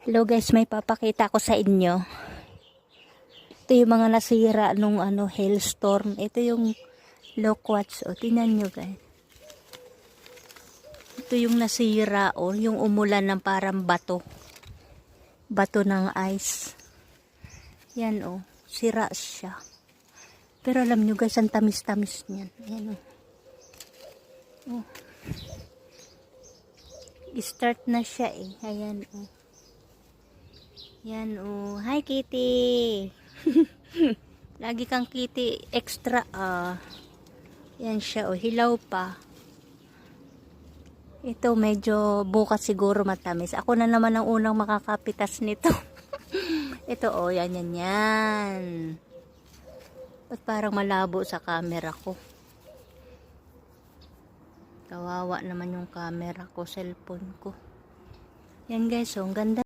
Hello guys, may papakita ko sa inyo. Ito yung mga nasira nung hailstorm. Ito yung loquats. O, tingnan nyo guys. Ito yung nasira o, yung umulan ng parang bato. Bato ng ice. Yan o, sira siya. Pero alam nyo guys, ang tamis-tamis niyan. Yan o. Oh. I-start na siya eh. Ayan o. Yan oh. Hi Kitty. Lagi kang Kitty extra Yan siya oh. Hilaw pa. Ito medyo bukas siguro matamis. Ako na naman ang unang makakapitas nito. Ito oh. Yan yan yan. Ba't parang malabo sa camera ko? Kawawa naman yung camera ko. Cellphone ko. Yan guys oh. Ang ganda.